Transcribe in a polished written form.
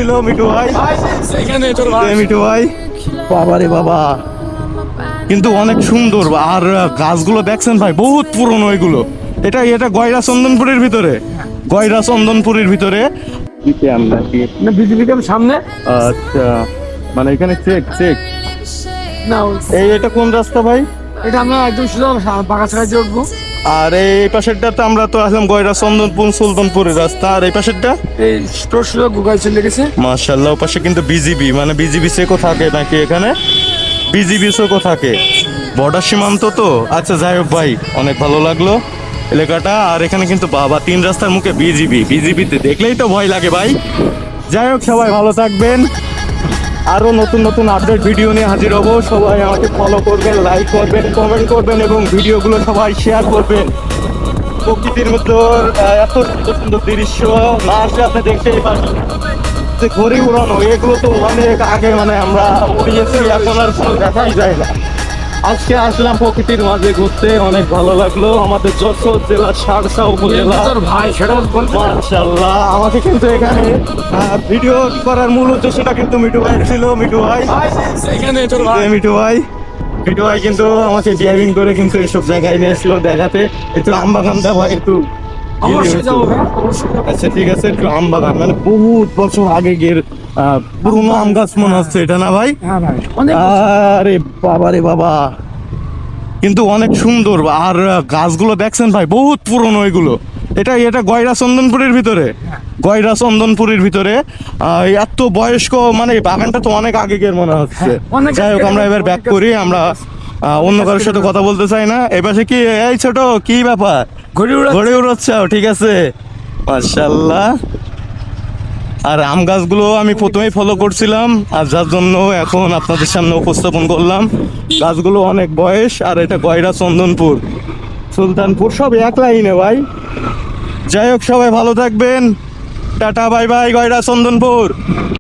ছিল মিঠু ভাই, মিঠু ভাই। বাবারে বাবা, কিন্তু অনেক সুন্দর। আর গাছগুলো দেখছেন ভাই, বহুত পুরনো এগুলো। এটা গয়রা চন্দনপুরের ভিতরে, গয়রা চন্দনপুরের ভিতরে না বিজেপি ক্যাম্প সামনে। আচ্ছা, মানে এখানে চেক চেক। না এটা কোন রাস্তা ভাই? এটা আমরা একদম শুধু বাগাছড়া দিয়ে উঠবো। আর এই পাশেরটা আমরা তো আসলাম গয়রা চন্দনপুর সুলতানপুরের রাস্তা। আর এই পাশেরটা এই স্টোর শুধু গুগাল চলে গেছে। মাশাআল্লাহ, ওপাশে কিন্তু বিজিবি, মানে বিজিবি চেকও থাকে নাকি এখানে? বিজিবি চেকও থাকে, বর্ডার সীমান্ত তো। আচ্ছা যাই হোক ভাই, অনেক ভালো লাগলো এলাকাটা। আর এখানে কিন্তু বাবা 3 রাস্তার মুখে বিজিবি, বিজিবিতে দেখলেই তো ভয় লাগে ভাই। যাই হোক, সবাই ভালো থাকবেন। আরো নতুন নতুন আপডেট ভিডিও নিয়ে হাজির হবো। সবাই আমাকে ফলো করবেন, লাইক করবেন, কমেন্ট করবেন এবং ভিডিওগুলো সবাই শেয়ার করবেন। প্রকৃতির মধ্যে এত সুন্দর সুন্দর দৃশ্য না আসলে আপনি দেখতেই পারবেন। যে ঘড়ি উড়ানো, এগুলো তো অনেক আগে মানে আমরা উড়িয়েছি, এখন আর কোনো দেখাই যায় না। আজকে আসলাম প্রকৃতির মাঝে ঘুরতে, অনেক ভালো লাগলো। আমাদের যশোর জেলার শার্শা উপজেলা। ভাই সেটা মাশাআল্লাহ, আমাকে কিন্তু এখানে ভিডিও করার মূল উদ্দেশ্যটা কিন্তু মিঠু ভাই ছিল। মিঠু ভাই, মিঠু ভাই, মিঠু ভাই কিন্তু আমাকে ড্রাইভিং করে কিন্তু এসব জায়গায় নিয়ে এসেছিল দেখাতে। একটু আমবাগানটা ভাই একটু অবশ্যই যাবো ভাই, অবশ্যই যাবো। আচ্ছা ঠিক আছে, একটু আমবাগান মানে বহুত বছর আগে গিয়ে পুরোনো আম গাছ মনে হচ্ছে এটা, না ভাই? হ্যাঁ ভাই, অনেক আরে বাবা রে বাবা, কিন্তু অনেক সুন্দর। আর গাছগুলো দেখছেন ভাই, বহুত পুরনো এগুলো। এটা গয়রা চন্দনপুরের ভিতরে, গয়রা চন্দনপুরের ভিতরে এত বয়স্ক, মানে বাগানটা তো অনেক আগের মনে হচ্ছে। অনেক যাই হোক, আমরা এবার ব্যাক করি। আমরা অন্য কারোর সাথে কথা বলতে চাই না। এপাশে কি এই ছোট কি ব্যাপার? ঘড়ি উড়াচ্ছে, ঠিক আছে, মাশাআল্লাহ। আর আম গাছগুলো আমি প্রথমেই ফলো করছিলাম, আর যার জন্য এখন আপনাদের সামনে উপস্থাপন করলাম। গাছগুলো অনেক বয়স। আর এটা গয়রা চন্দনপুর, সুলতানপুর সব এক লাইনে ভাই। যাই হোক, সবাই ভালো থাকবেন। Tata bye bye, Goyra Chandanpur.